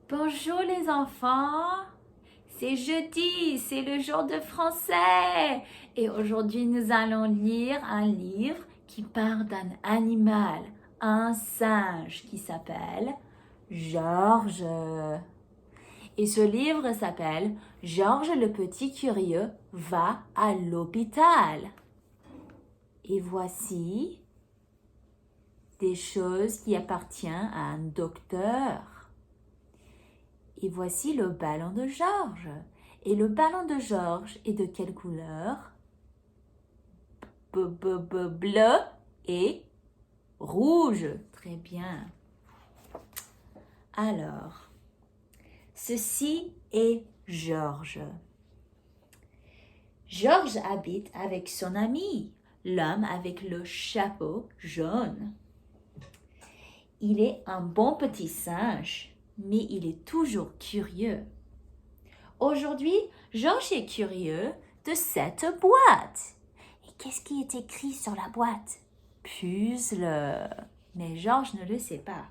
Bonjour les enfants, c'est jeudi, c'est le jour de français et aujourd'hui nous allons lire un livre qui parle d'un animal, un singe qui s'appelle Georges. Et ce livre s'appelle Georges le petit curieux va à l'hôpital. Et voici des choses qui appartiennent à un docteur. Et voici le ballon de Georges. Et le ballon de Georges est de quelle couleur? Bleu et rouge. Très bien. Alors, ceci est Georges. Georges habite avec son ami, l'homme avec le chapeau jaune. Il est un bon petit singe, mais il est toujours curieux. Aujourd'hui, Georges est curieux de cette boîte. Et qu'est-ce qui est écrit sur la boîte? Puzzle. Mais Georges ne le sait pas.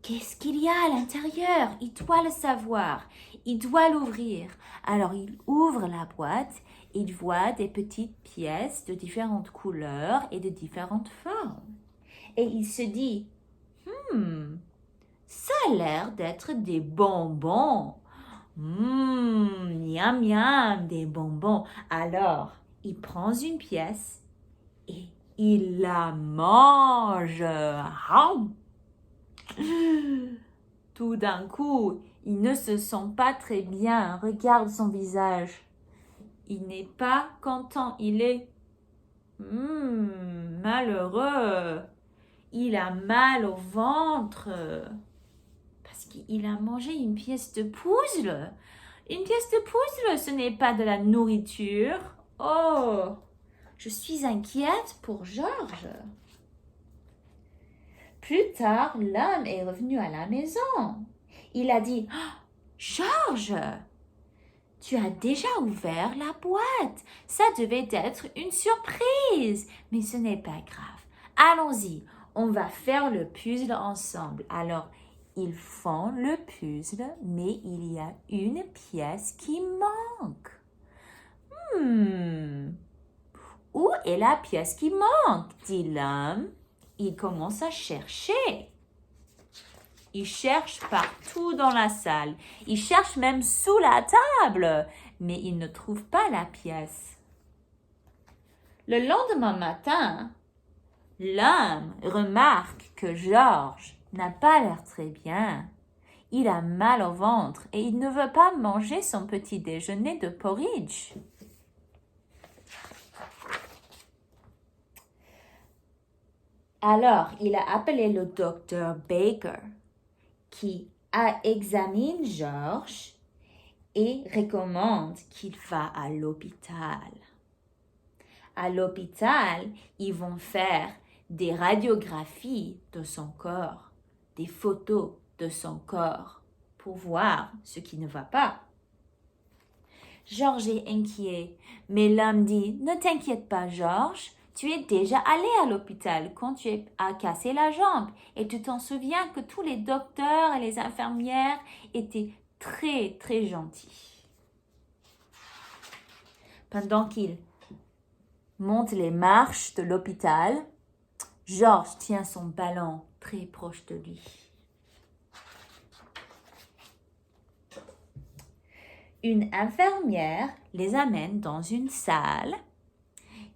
Qu'est-ce qu'il y a à l'intérieur? Il doit le savoir. Il doit l'ouvrir. Alors il ouvre la boîte. Il voit des petites pièces de différentes couleurs et de différentes formes. Et il se dit, ça a l'air d'être des bonbons. Miam miam, des bonbons. Alors, il prend une pièce et il la mange. Tout d'un coup, il ne se sent pas très bien. Regarde son visage. Il n'est pas content. Il est malheureux. Il a mal au ventre. Parce qu'il a mangé une pièce de puzzle. Une pièce de puzzle, ce n'est pas de la nourriture. Oh, je suis inquiète pour Georges. Plus tard, l'homme est revenu à la maison. Il a dit, Georges, tu as déjà ouvert la boîte. Ça devait être une surprise. Mais ce n'est pas grave. Allons-y, on va faire le puzzle ensemble. Alors, ils font le puzzle, mais il y a une pièce qui manque. Où est la pièce qui manque? Dit l'homme. Il commence à chercher. Il cherche partout dans la salle. Il cherche même sous la table, mais il ne trouve pas la pièce. Le lendemain matin, l'homme remarque que Georges n'a pas l'air très bien. Il a mal au ventre et il ne veut pas manger son petit déjeuner de porridge. Alors, il a appelé le docteur Baker qui examine Georges et recommande qu'il va à l'hôpital. À l'hôpital, ils vont faire des radiographies de son corps, des photos de son corps pour voir ce qui ne va pas. Georges est inquiet, mais l'homme dit « Ne t'inquiète pas, Georges, tu es déjà allé à l'hôpital quand tu as cassé la jambe et tu t'en souviens que tous les docteurs et les infirmières étaient très, très gentils. » Pendant qu'il monte les marches de l'hôpital, Georges tient son ballon très proche de lui. Une infirmière les amène dans une salle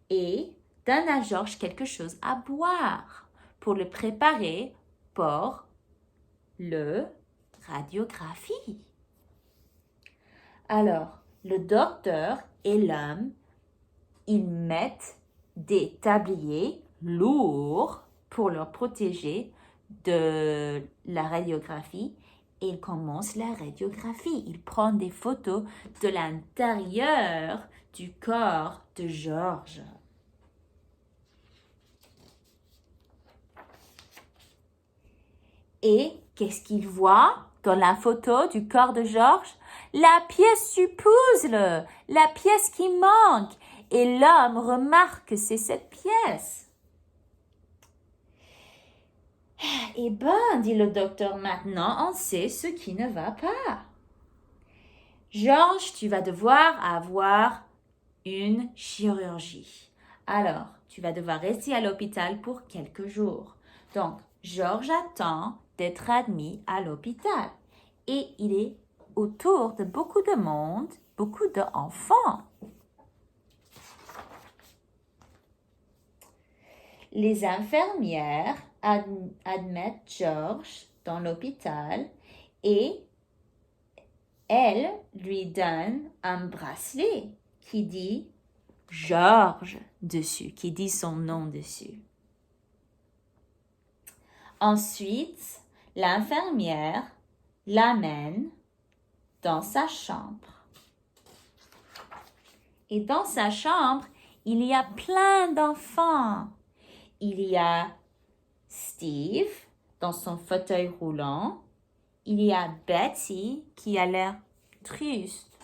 et donne à Georges quelque chose à boire pour le préparer pour le radiographie. Alors, le docteur et l'homme, ils mettent des tabliers lourds pour leur protéger de la radiographie et ils commencent la radiographie. Ils prennent des photos de l'intérieur du corps de Georges. Et qu'est-ce qu'ils voient dans la photo du corps de Georges? La pièce du puzzle, la pièce qui manque. Et l'homme remarque que c'est cette pièce. Eh ben, dit le docteur, maintenant on sait ce qui ne va pas. Georges, tu vas devoir avoir une chirurgie. Alors, tu vas devoir rester à l'hôpital pour quelques jours. Donc, Georges attend d'être admis à l'hôpital. Et il est autour de beaucoup de monde, beaucoup d'enfants. Les infirmières admettent Georges dans l'hôpital et elles lui donnent un bracelet qui dit Georges dessus, qui dit son nom dessus. Ensuite, l'infirmière l'amène dans sa chambre. Et dans sa chambre, il y a plein d'enfants. Il y a Steve dans son fauteuil roulant. Il y a Betty qui a l'air triste.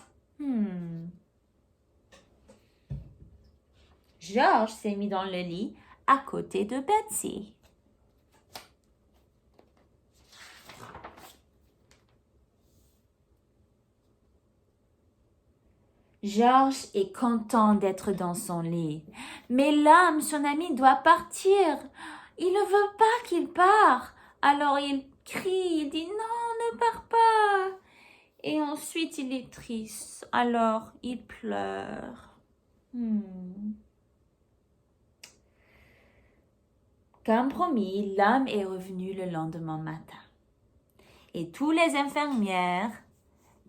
Georges s'est mis dans le lit à côté de Betty. Georges est content d'être dans son lit. Mais l'homme, son ami, doit partir. Il ne veut pas qu'il parte. Alors il crie, il dit non, ne pars pas. Et ensuite il est triste. Alors il pleure. Comme promis, l'homme est revenu le lendemain matin. Et tous les infirmières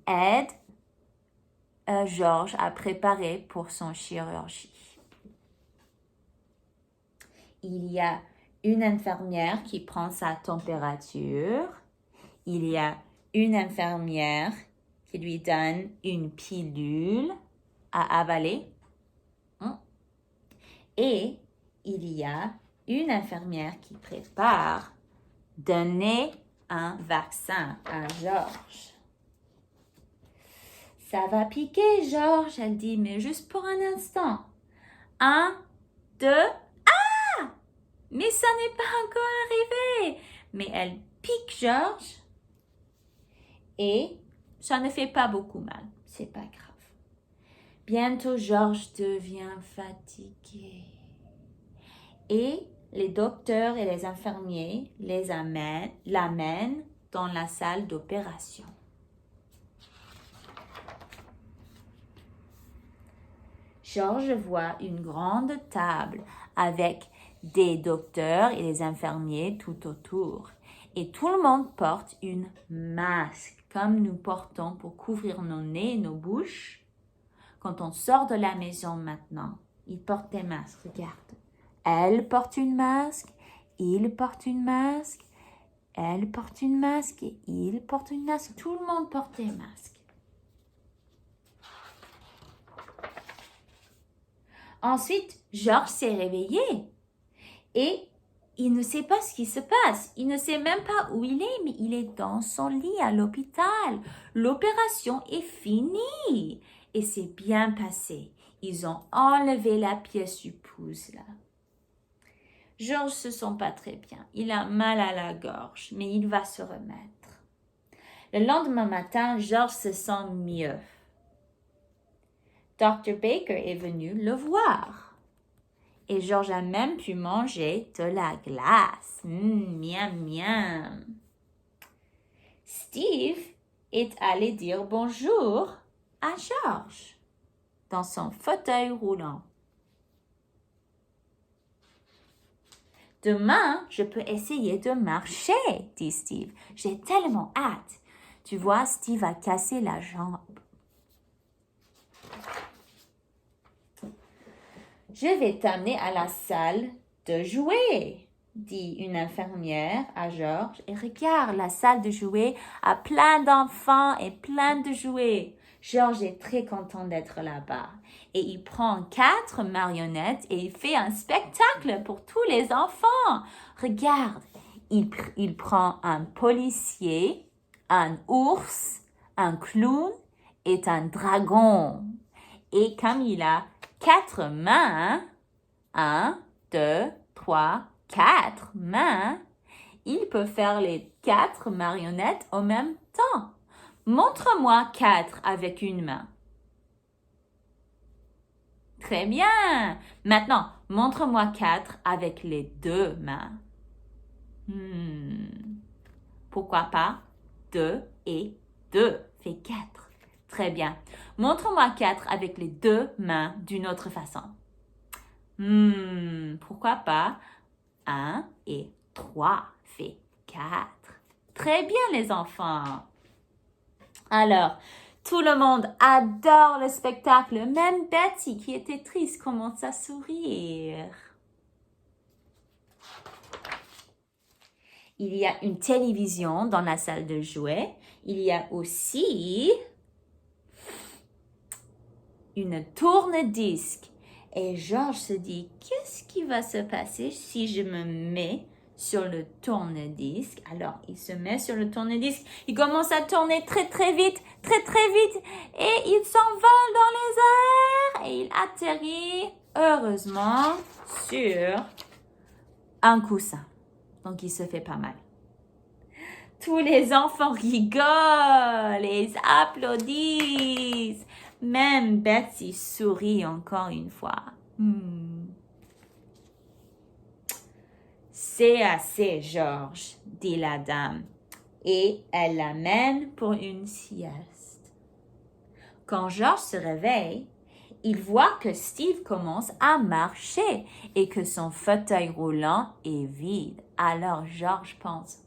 aident Georges à préparer pour son chirurgie. Il y a une infirmière qui prend sa température. Il y a une infirmière qui lui donne une pilule à avaler. Et il y a une infirmière qui prépare donner un vaccin à Georges. Ça va piquer, Georges, elle dit, mais juste pour un instant. 1, 2, ah! Mais ça n'est pas encore arrivé. Mais elle pique Georges et ça ne fait pas beaucoup mal. C'est pas grave. Bientôt, Georges devient fatigué. Et les docteurs et les infirmiers l'amènent dans la salle d'opération. Georges voit une grande table avec des docteurs et des infirmiers tout autour. Et tout le monde porte une masque, comme nous portons pour couvrir nos nez et nos bouches. Quand on sort de la maison maintenant, ils portent des masques. Regarde. Elle porte une masque, il porte une masque, elle porte une masque et il porte une masque. Tout le monde porte des masques. Ensuite, Georges s'est réveillé et il ne sait pas ce qui se passe. Il ne sait même pas où il est, mais il est dans son lit à l'hôpital. L'opération est finie et c'est bien passé. Ils ont enlevé la pièce du pouce là. Georges se sent pas très bien. Il a mal à la gorge, mais il va se remettre. Le lendemain matin, Georges se sent mieux. Dr. Baker est venu le voir. Et Georges a même pu manger de la glace. Miam, miam. Steve est allé dire bonjour à Georges dans son fauteuil roulant. Demain, je peux essayer de marcher, dit Steve. J'ai tellement hâte. Tu vois, Steve a cassé la jambe. Je vais t'amener à la salle de jouets, dit une infirmière à Georges. Et regarde, la salle de jouets a plein d'enfants et plein de jouets. Georges est très content d'être là-bas. Et il prend 4 marionnettes et il fait un spectacle pour tous les enfants. Regarde, il prend un policier, un ours, un clown et un dragon. Et comme il a 4 mains, 1, 2, 3, 4 mains, il peut faire les 4 marionnettes au même temps. Montre-moi 4 avec une main. Très bien. Maintenant, montre-moi 4 avec les 2 mains. Pourquoi pas 2 et 2 fait 4. Très bien. Montre-moi 4 avec les 2 mains d'une autre façon. Pourquoi pas 1 et 3 fait 4. Très bien les enfants. Alors, tout le monde adore le spectacle. Même Betty, qui était triste, commence à sourire. Il y a une télévision dans la salle de jouets. Il y a aussi une tourne-disque. Et Georges se dit, qu'est-ce qui va se passer si je me mets sur le tourne-disque? Alors, il se met sur le tourne-disque. Il commence à tourner très, très vite. Et il s'envole dans les airs. Et il atterrit, heureusement, sur un coussin. Donc, il se fait pas mal. Tous les enfants rigolent et ils applaudissent. Même Betsy sourit encore une fois. C'est assez, Georges, dit la dame, et elle l'amène pour une sieste. Quand Georges se réveille, il voit que Steve commence à marcher et que son fauteuil roulant est vide. Alors Georges pense,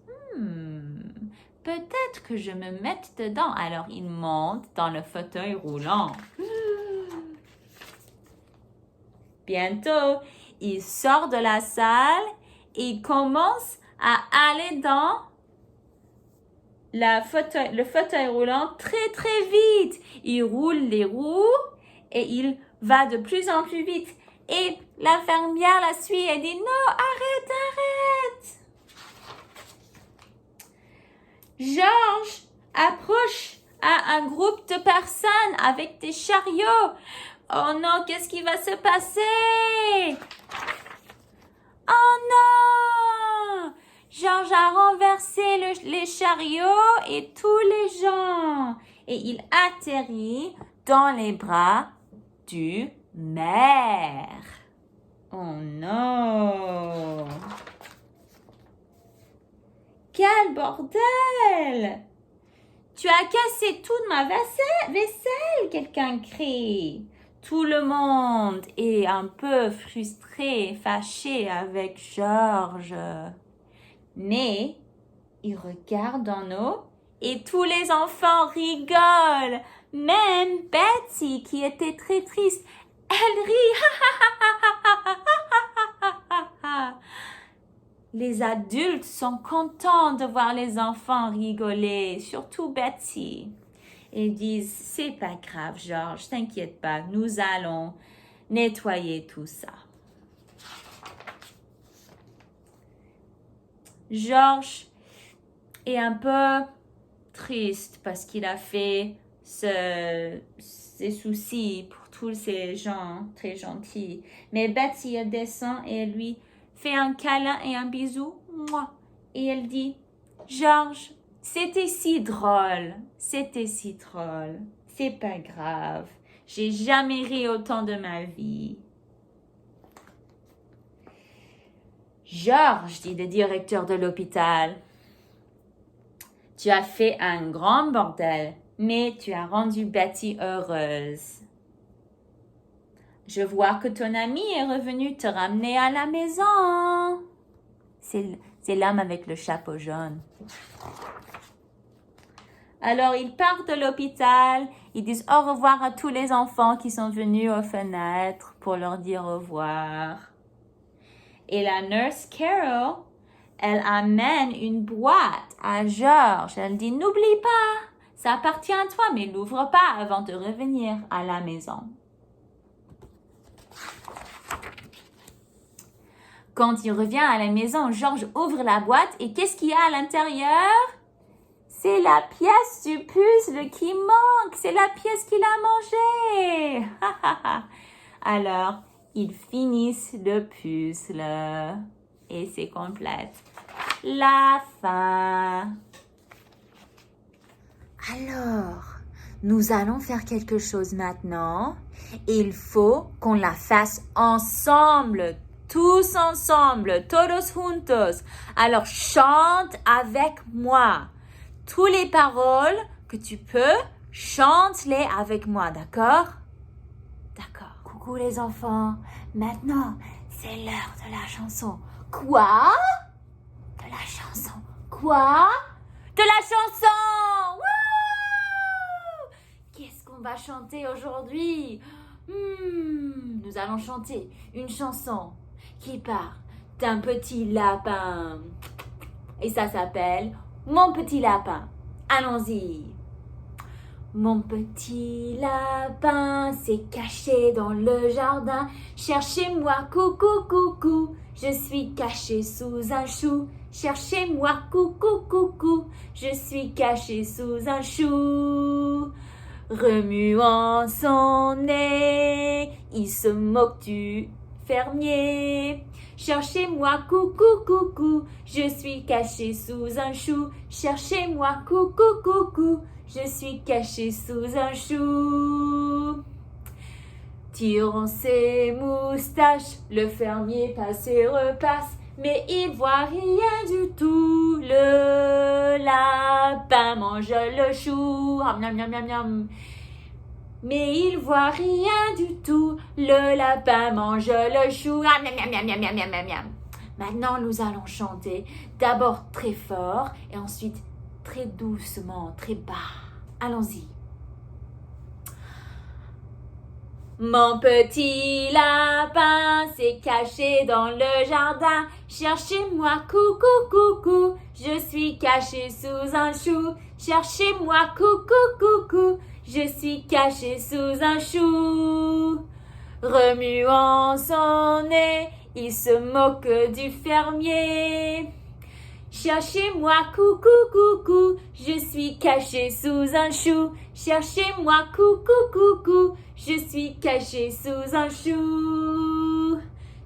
peut-être que je me mette dedans. Alors il monte dans le fauteuil roulant. Bientôt, il sort de la salle et il commence à aller dans le fauteuil roulant très, très vite. Il roule les roues et il va de plus en plus vite. Et l'infirmière la suit et dit, non, arrête. Georges approche à un groupe de personnes avec des chariots. Oh non, qu'est-ce qui va se passer? Oh non! Georges a renversé les chariots et tous les gens. Et il atterrit dans les bras du maire. Oh non! Quel bordel! Tu as cassé toute ma vaisselle, quelqu'un crie. Tout le monde est un peu frustré, fâché avec Georges. Mais il regarde en haut et tous les enfants rigolent. Même Betsy, qui était très triste, elle rit. Les adultes sont contents de voir les enfants rigoler, surtout Betsy. Et disent, c'est pas grave, Georges, t'inquiète pas, nous allons nettoyer tout ça. Georges est un peu triste parce qu'il a fait ses soucis pour tous ces gens très gentils. Mais Betsy, elle descend et elle lui fait un câlin et un bisou. Et elle dit, Georges, c'était si drôle. C'est pas grave. J'ai jamais ri autant de ma vie. Georges, dit le directeur de l'hôpital, tu as fait un grand bordel, mais tu as rendu Betty heureuse. Je vois que ton ami est revenu te ramener à la maison. C'est l'homme avec le chapeau jaune. Alors, ils partent de l'hôpital. Ils disent au revoir à tous les enfants qui sont venus aux fenêtres pour leur dire au revoir. Et la nurse Carol, elle amène une boîte à Georges. Elle dit, n'oublie pas, ça appartient à toi, mais l'ouvre pas avant de revenir à la maison. Quand il revient à la maison, Georges ouvre la boîte et qu'est-ce qu'il y a à l'intérieur? C'est la pièce du puzzle qui manque. C'est la pièce qu'il a mangée. Alors, ils finissent le puzzle et c'est complète. la fin. Alors, nous allons faire quelque chose maintenant. Il faut qu'on la fasse ensemble, tous ensemble, todos juntos. Alors, chante avec moi. Toutes les paroles que tu peux, chante-les avec moi, d'accord? D'accord. Coucou les enfants. Maintenant, c'est l'heure de la chanson. Quoi? De la chanson. Quoi? De la chanson! Wouh! Qu'est-ce qu'on va chanter aujourd'hui? Nous allons chanter une chanson qui parle d'un petit lapin. Et ça s'appelle Mon petit lapin. Allons-y. Mon petit lapin s'est caché dans le jardin. Cherchez-moi, coucou, coucou. Je suis caché sous un chou. Cherchez-moi, coucou, coucou. Je suis caché sous un chou. Remuant son nez, il se moque du fermier. Cherchez-moi, coucou, coucou. Je suis caché sous un chou. Cherchez-moi, coucou, coucou. Je suis caché sous un chou. Tirant ses moustaches, le fermier passe et repasse, mais il voit rien du tout. Le lapin mange le chou. Miam, miam, miam, miam. Mais il voit rien du tout. Le lapin mange le chou. Miam, miam, miam, miam, miam, miam, miam. Maintenant, nous allons chanter d'abord très fort et ensuite très doucement, très bas. Allons-y. Mon petit lapin s'est caché dans le jardin. Cherchez-moi, coucou, coucou. Je suis caché sous un chou. Cherchez-moi, coucou, coucou. Je suis caché sous un chou. Remuant son nez, il se moque du fermier. Cherchez-moi, coucou, coucou, je suis caché sous un chou. Cherchez-moi, coucou, coucou, je suis caché sous un chou.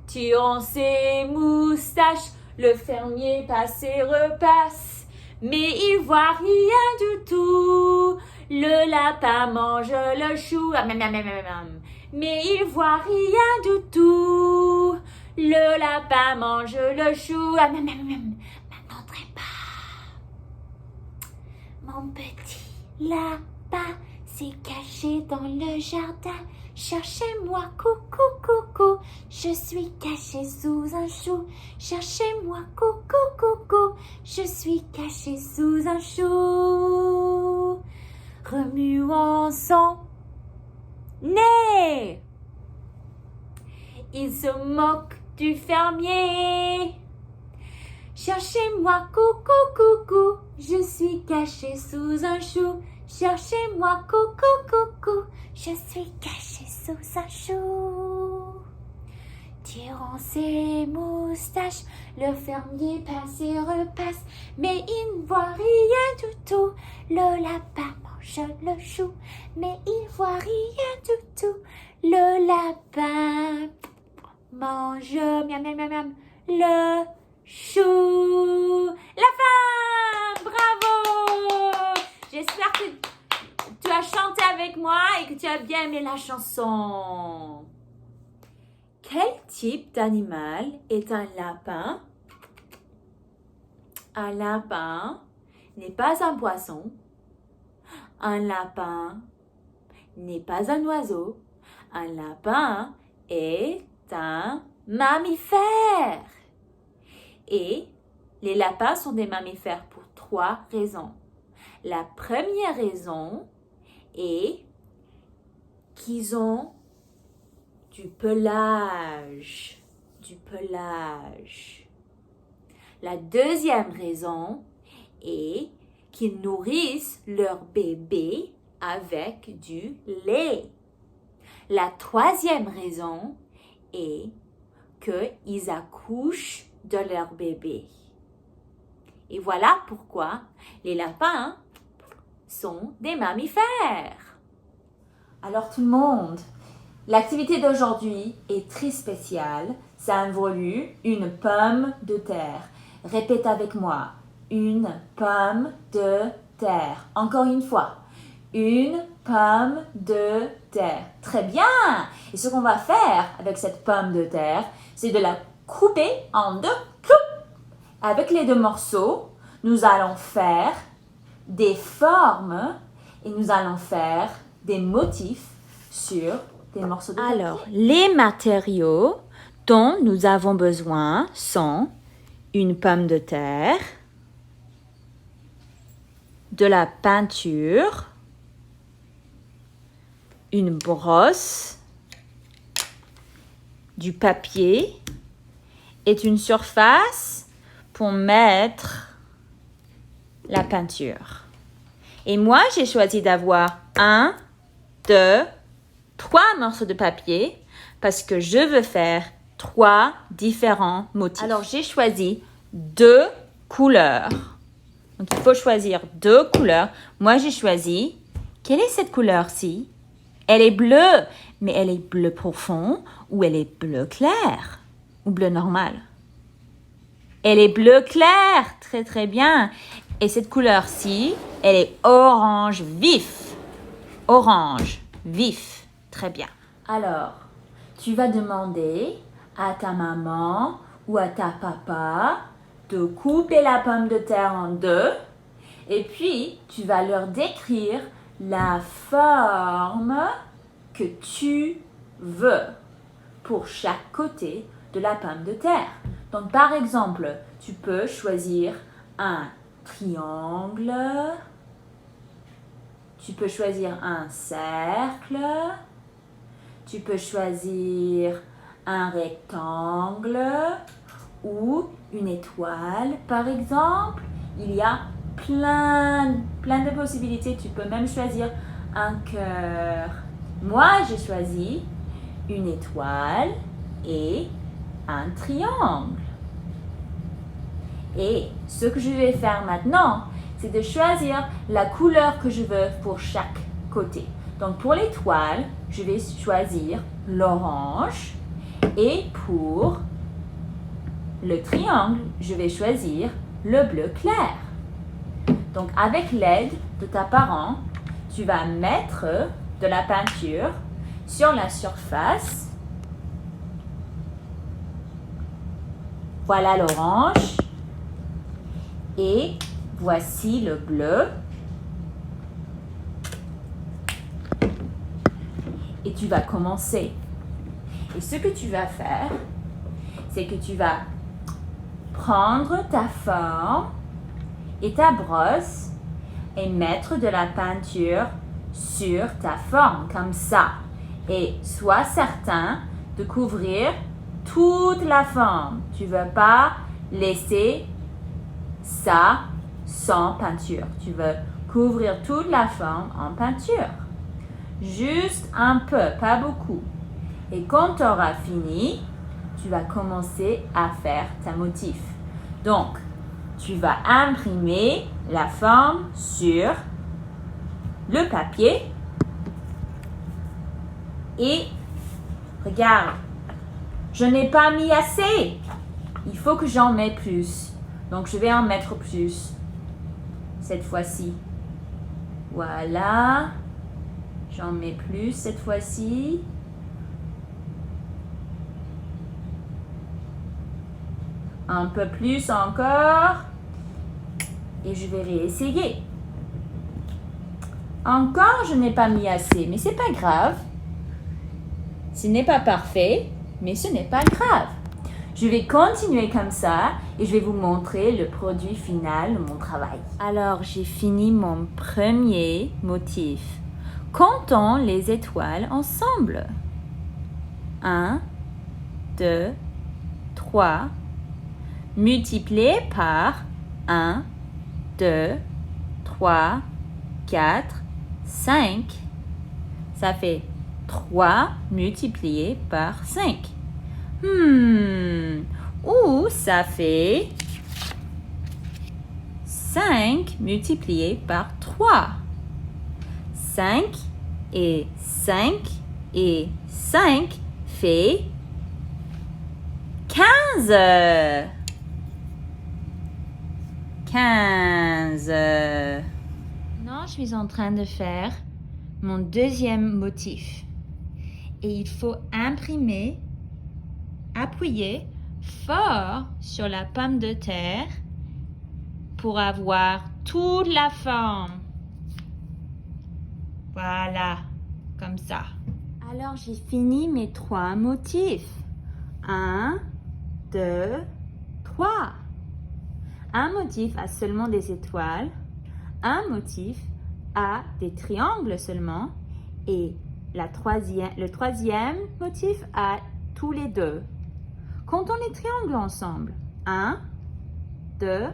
Tirant ses moustaches, le fermier passe et repasse, mais il voit rien du tout. Le lapin mange le chou, mais il voit rien du tout. Le lapin mange le chou, maintenant très bas. Mon petit lapin s'est caché dans le jardin. Cherchez-moi, coucou, coucou. Je suis caché sous un chou. Cherchez-moi, coucou, coucou. Je suis caché sous un chou. Remuant son nez, il se moque du fermier. Cherchez-moi, coucou, coucou, je suis caché sous un chou. Cherchez-moi, coucou, coucou, je suis caché sous un chou. Tirant ses moustaches, le fermier passe et repasse, mais il ne voit rien du tout. Le lapin mange le chou, mais il voit rien du tout. Le lapin mange, miam, miam, miam, miam, le chou. La fin! Bravo! J'espère que tu as chanté avec moi et que tu as bien aimé la chanson. Quel type d'animal est un lapin? Un lapin n'est pas un poisson. Un lapin n'est pas un oiseau. Un lapin est un mammifère. Et les lapins sont des mammifères pour 3 raisons. La première raison est qu'ils ont du pelage. Du pelage. La deuxième raison est qu'ils nourrissent leur bébé avec du lait. La troisième raison est qu'ils accouchent de leur bébé. Et voilà pourquoi les lapins sont des mammifères. Alors tout le monde, l'activité d'aujourd'hui est très spéciale. Ça involue une pomme de terre. Répète avec moi. Une pomme de terre. Encore une fois. Une pomme de terre. Très bien. Et ce qu'on va faire avec cette pomme de terre, c'est de la couper en deux. Avec les deux morceaux, nous allons faire des formes et nous allons faire des motifs sur des morceaux de papier. Alors, les matériaux dont nous avons besoin sont une pomme de terre, de la peinture, une brosse, du papier et une surface pour mettre la peinture. Et moi, j'ai choisi d'avoir 1, 2, 3 morceaux de papier parce que je veux faire 3 différents motifs. Alors, j'ai choisi 2 couleurs. Donc, il faut choisir 2 couleurs. Moi, j'ai choisi, quelle est cette couleur-ci? Elle est bleue, mais elle est bleu profond ou elle est bleu clair ou bleu normal? Elle est bleu clair, très très bien. Et cette couleur-ci, elle est orange vif. Orange vif, très bien. Alors, tu vas demander à ta maman ou à ta papa de couper la pomme de terre en deux. Et puis, tu vas leur décrire la forme que tu veux pour chaque côté de la pomme de terre. Donc, par exemple, tu peux choisir un triangle, tu peux choisir un cercle, tu peux choisir un rectangle ou une étoile, par exemple. Il y a plein de possibilités. Tu peux même choisir un cœur. Moi, j'ai choisi une étoile et un triangle. Et ce que je vais faire maintenant, c'est de choisir la couleur que je veux pour chaque côté. Donc, pour l'étoile, je vais choisir l'orange. Et pour le triangle, je vais choisir le bleu clair. Donc, avec l'aide de ta parent, tu vas mettre de la peinture sur la surface. Voilà l'orange. Et voici le bleu. Et tu vas commencer. Et ce que tu vas faire, c'est que tu vas prendre ta forme et ta brosse et mettre de la peinture sur ta forme, comme ça. Et sois certain de couvrir toute la forme. Tu ne veux pas laisser ça sans peinture. Tu veux couvrir toute la forme en peinture. Juste un peu, pas beaucoup. Et quand tu auras fini, tu vas commencer à faire ta motif. Donc, tu vas imprimer la forme sur le papier. Et regarde, je n'ai pas mis assez. Il faut que j'en mette plus. Donc, je vais en mettre plus cette fois-ci. Voilà. J'en mets plus cette fois-ci. Un peu plus encore. Et je vais réessayer. Encore, je n'ai pas mis assez, mais c'est pas grave. Ce n'est pas parfait, mais ce n'est pas grave. Je vais continuer comme ça et je vais vous montrer le produit final de mon travail. Alors, j'ai fini mon premier motif. Comptons les étoiles ensemble. 1, 2, 3, multiplié par 1, 2, 3, 4, 5. Ça fait 3 multiplié par 5. Ou ça fait 5 multiplié par 3. 5 et 5 et 5 fait 15. 15. Non, je suis en train de faire mon deuxième motif. Et il faut appuyer fort sur la pomme de terre pour avoir toute la forme. Voilà, comme ça. Alors, j'ai fini mes 3 motifs. 1, 2, 3. Un motif a seulement des étoiles. Un motif a des triangles seulement. Et le troisième motif a tous les deux. Comptons les triangles ensemble. 1, 2,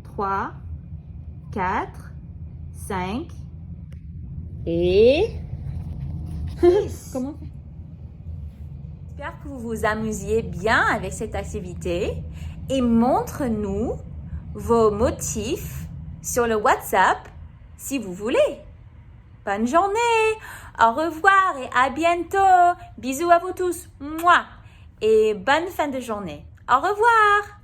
3, 4, 5 et 6. Comment on fait? J'espère que vous vous amusiez bien avec cette activité et montre-nous vos motifs sur le WhatsApp si vous voulez. Bonne journée, au revoir et à bientôt. Bisous à vous tous. Mouah. Et bonne fin de journée. Au revoir.